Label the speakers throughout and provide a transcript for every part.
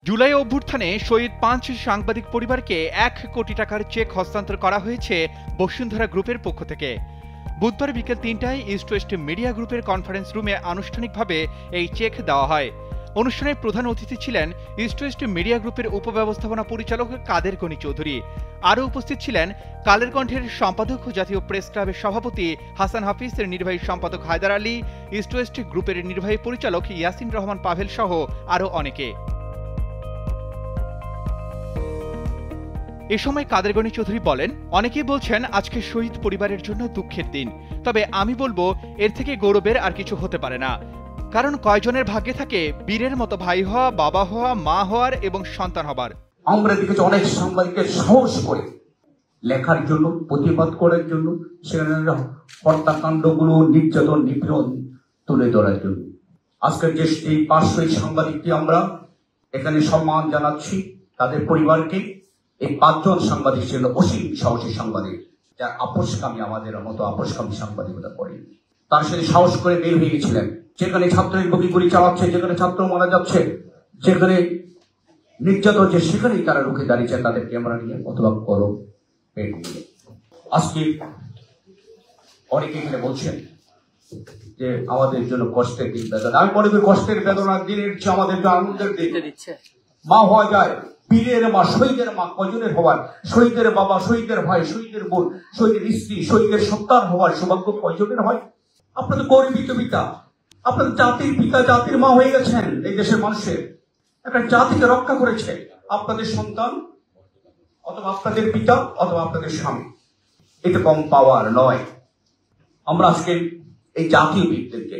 Speaker 1: জুলাই অভ্যুত্থানে শহীদ ৫ সাংবাদিক পরিবারকে ১ কোটি টাকার চেক হস্তান্তর করা হয়েছে বসুন্ধরা গ্রুপের পক্ষ থেকে। বুধবার বিকেল ৩টায় ইস্ট ওয়েস্ট মিডিয়া গ্রুপের কনফারেন্স রুমে আনুষ্ঠানিকভাবে এই চেক দেওয়া হয়। অনুষ্ঠানে প্রধান অতিথি ছিলেন ইস্ট ওয়েস্ট মিডিয়া গ্রুপের উপব্যবস্থাপনা পরিচালক কাদের গনি চৌধুরী। আরও উপস্থিত ছিলেন কালের কণ্ঠের সম্পাদক ও জাতীয় প্রেস ক্লাবের সভাপতি হাসান হাফিজ, নির্বাহী সম্পাদক হায়দার আলী, ইস্ট ওয়েস্ট গ্রুপের নির্বাহী পরিচালক ইয়াসিন রহমান পাভেল সহ আরও অনেকে। এ সময় কাদের গনি চৌধুরী বলেন, অনেকেই বলছেন আজকে শহীদ পরিবারের জন্য দুঃখের দিন, তবে আমি বলবো এর থেকে গৌরবের আর কিছু হতে পারে না। কারণ কয়জনের ভাগ্যে থাকে বীরের মতো ভাই হওয়া, বাবা হওয়া, মা হওয়ার এবং সন্তান হবার।
Speaker 2: আমরা দেখেছি অনেক সাংবাদিকের সাহস করে লেখার জন্য, প্রতিবাদ করার জন্য, সেখানে হত্যাকাণ্ডগুলো, নির্যাতন, নিপীড়ন তুলে ধরার জন্য। আজকের যে এই ৫০০ সাংবাদিককে আমরা এখানে সম্মান জানাচ্ছি, তাদের পরিবারকে। এই ৫ জন সাংবাদিক ছিল অসীম সাহসী সাংবাদিক, যার আপোষকামী আমাদের মতো আপোষকামী সাংবাদিকতা করেন। তার সাথে সাহস করে বের হয়ে গেছিলেন। যেখানে ছাত্রের বুকে গুলি চালাচ্ছে, যেখানে ছাত্র মারা যাচ্ছে, যেখানে নির্যাতন হচ্ছে, সেখানেই তারা রুখে দাঁড়িয়েছে তাদের ক্যামেরা নিয়ে অথবা কলম পেন নিয়ে। আজকে অনেকে এখানে বলছেন যে আমাদের জন্য কষ্টের দিন, বেদনা। আমি মনে করি কষ্টের বেদনার দিনের চেয়ে আমাদের আনন্দের দিন। মা হওয়া যায়, বীরের মা, শহীদের মা কজনের হওয়ার, শহীদের বাবা, শহীদের ভাই, শহীদের বোন, শহীদের স্ত্রী, শহীদের সন্তান হওয়ার সৌভাগ্য কয়জনের হয়? আপনাদের গর্বিত পিতা, আপনাদের জাতির পিতা, জাতির মা হয়ে গেছেন। এই দেশের মানুষের একটা জাতিকে রক্ষা করেছে আপনাদের সন্তান অথবা আপনাদের পিতা অথবা আপনাদের স্বামী। এটা কম পাওয়ার নয়। আমরা আজকে এই জাতীয় বীরদেরকে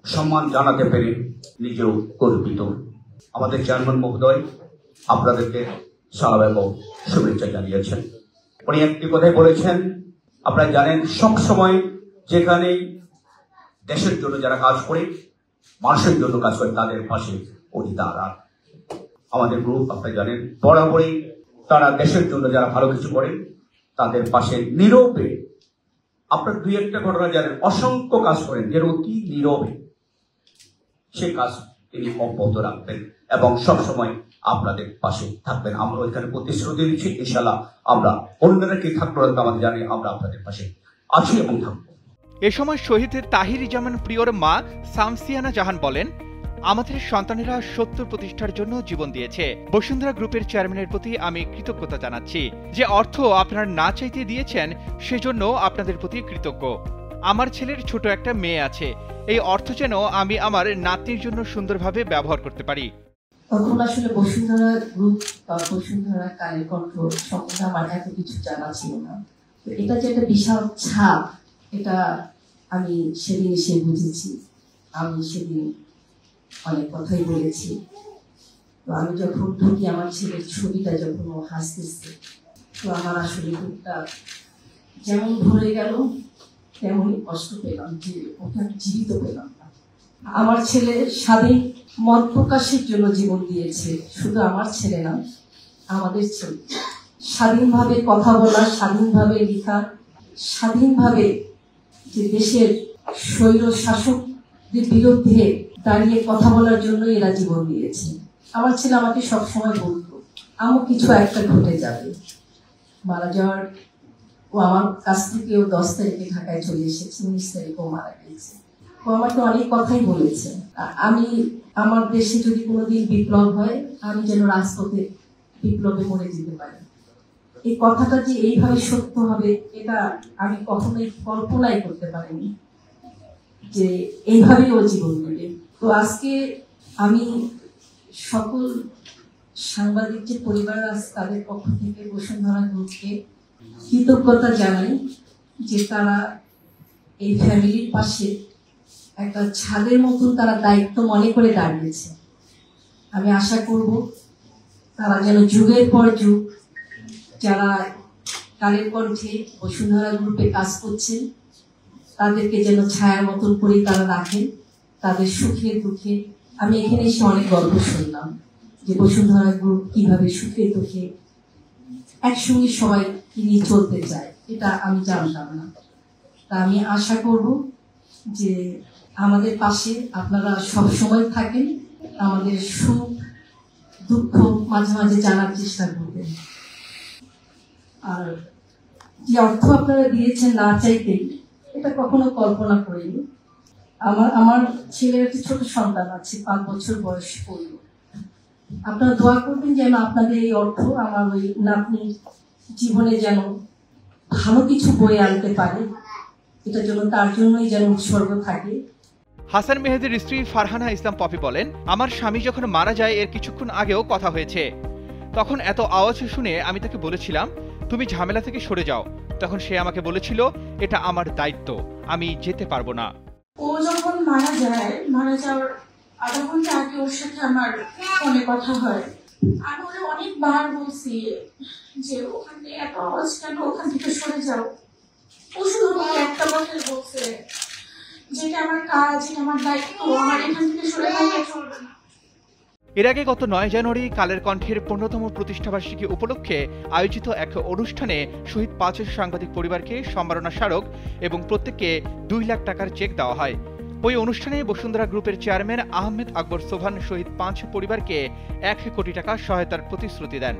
Speaker 2: সম্মান জানাতে পেরে নিজেও গর্বিত। আমাদের চেয়ারম্যান মহোদয় আপনাদেরকে সালাম এবং শুভেচ্ছা জানিয়েছেন। উনি একটি কথাই বলেছেন, আপনারা জানেন, সব সময় যেখানেই দেশের জন্য যারা কাজ করে, মানুষের জন্য কাজ করে, তাদের পাশে উনি তারা। আমাদের গ্রুপ আপনারা জানেন বরাবরই তারা দেশের জন্য যারা ভালো কিছু করেন তাদের পাশে নীরবে, আপনার দুই একটা ঘটনা জানেন, অসংখ্য কাজ করেন যে অতি নীরবে, সে কাজ তিনি অব্যাহত রাখবেন এবং সবসময় আপনাদের পাশে থাকবেন। আমরা ওইখানে প্রতিশ্রুতি দিচ্ছি, ইনশাআল্লাহ আমরা অন্যরা কি থাকবো আমাদের জানি, আমরা আপনাদের পাশে আছি এবং থাকবো।
Speaker 1: এ সময় শহীদ তাহির জামান প্রিয়র মা শামসিয়ানা জাহান বলেন, আমাদের সন্তানেরা সত্য প্রতিষ্ঠার জন্য জীবন দিয়েছে। বসুন্ধরা গ্রুপের চেয়ারম্যানের প্রতি আমি কৃতজ্ঞতা জানাচ্ছি। যে অর্থ আপনারা না চাইতে দিয়েছেন সেজন্য আপনাদের প্রতি কৃতজ্ঞ। আমার ছেলের ছোট একটা মেয়ে আছে, এই অর্থ যেন আমি আমার নাতনির জন্য সুন্দরভাবে ব্যবহার করতে পারি।
Speaker 3: তখন আসলে বসুন্ধরা গ্রুপ বা বসুন্ধরা কালের কণ্ঠ সম্বন্ধে আমার এত কিছু জানা ছিল না। এটা যে একটা বিশাল ছাপ, এটা আমি সেদিন এসে বুঝেছি। আমি সেদিন অনেক কথাই বলেছি। তো আমি যখন ঢুকি, আমার ছেলের ছবিটা যখন ও হাসতেছে, তো আমার আসলে বুকটা যেমন ভরে গেল তেমনই কষ্ট পেলাম যে ওকে আমি জীবিত পেলাম না। আমার ছেলে স্বাধীন মত প্রকাশের জন্য জীবন দিয়েছে। শুধু আমার ছেলে না, আমাদের ছেলে স্বাধীনভাবে কথা বলা, স্বাধীনভাবে লেখা, স্বাধীনভাবে যে দেশের স্বৈর শাসকদের বিরুদ্ধে দাঁড়িয়ে কথা বলার জন্য এরা জীবন দিয়েছে। আমার ছেলে আমাকে সবসময় বলতো, আমার কিছু একটা ঘটে যাবে। মারা যাওয়ার ও আমার কাছ থেকে ও 10 তারিখে ঢাকায় চলে এসেছে, 19 তারিখেও মারা গেছে। ও আমাকে অনেক কথাই বলেছে, আমি আমার দেশে যদি কোনোদিন বিপ্লব হয়, আমি যেন রাজপথে বিপ্লবে মরে যেতে পারি। এই কথাটা যে এইভাবে সত্য হবে এটা আমি কখনোই কল্পনাই করতে পারিনি যে এইভাবে ও জীবন দেবে। তো আজকে আমি সকল সাংবাদিক যে পরিবার আছে তাদের পক্ষ থেকে বসুন্ধরা গ্রুপকে কৃতজ্ঞতা জানাই যে তারা এই ফ্যামিলির পাশে একটা ছাদের মতন তারা দায়িত্ব মনে করে দাঁড়িয়েছে। আমি আশা করব তারা যেন যুগের পর যুগ যারা কালের কণ্ঠে বসুন্ধরা গ্রুপে কাজ করছেন তাদেরকে যেন ছায়ার মতন করে তারা রাখেন, তাদের সুখে দুঃখে। আমি এখানে এসে অনেক গল্প শুনলাম যে বসুন্ধরা গ্রুপ কিভাবে সুখে দুঃখে একসঙ্গে সবাই নিয়ে চলতে চায়, এটা আমি জানতাম না। তা আমি আশা করব যে আমাদের পাশে আপনারা সব সময় থাকেন, আমাদের সুখ দুঃখ মাঝে মাঝে জানার চেষ্টা করবেন। আর যে অর্থ আপনারা দিয়েছেন না চাইতেই, এটা কখনো কল্পনা করিনি। আমার ছেলের একটি ছোট সন্তান আছে, 5 বছর বয়স পড়ল। আপনারা দোয়া করবেন যেন আপনাদের এই অর্থ আমার ওই নাতনি জীবনে যেন ভালো কিছু বয়ে আনতে পারে, এটার জন্য তার জন্যই যেন উৎসর্গ থাকে।
Speaker 1: হাসান মেহেদীর স্ত্রী ফারহানা ইসলাম পপি বলেন, আমার স্বামী যখন মারা যায় এর কিছুক্ষণ আগেও কথা হয়েছে। তখন এত আওয়াজ শুনে আমি তাকে বলেছিলাম, তুমি ঝামেলা থেকে সরে যাও। তখন সে আমাকে বলেছিল, এটা আমার দায়িত্ব, আমি যেতে পারবো না।
Speaker 4: ও যখন মারা যাওয়ার আধা ঘন্টা আগে ওর সাথে আমার ফোনে কথা হয়। আমি ওরে অনেকবার বলছি যে ওখানে এত আওয়াজ কেন, ওখান থেকে সরে যাও। ও শুধু আমাকে একটা কথাই বলছে, যেটা আমার কাজ, এটা আমার দায়িত্ব, আমার এখান থেকে সরে যাওয়া চলবে না।
Speaker 1: এর আগে গত 9 জানুয়ারি কালের কণ্ঠের 15তম প্রতিষ্ঠাবার্ষিকী উপলক্ষে আয়োজিত এক অনুষ্ঠানে শহীদ 5 সাংবাদিক পরিবারকে সম্মাননা স্মারক এবং প্রত্যেককে 2 লাখ টাকার চেক দেওয়া হয়। ওই অনুষ্ঠানে বসুন্ধরা গ্রুপের চেয়ারম্যান আহমেদ আকবর সোভান শহীদ 5 পরিবারকে 1 কোটি টাকা সহায়তার প্রতিশ্রুতি দেন।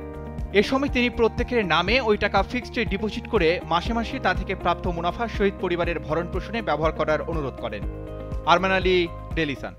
Speaker 1: এ সময় তিনি প্রত্যেকের নামে ওই টাকা ফিক্সড ডিপোজিট করে মাসে মাসে তা থেকে প্রাপ্ত মুনাফা শহীদ পরিবারের ভরণ পোষণে ব্যবহার করার অনুরোধ করেন। Arman Ali, Daily Sun.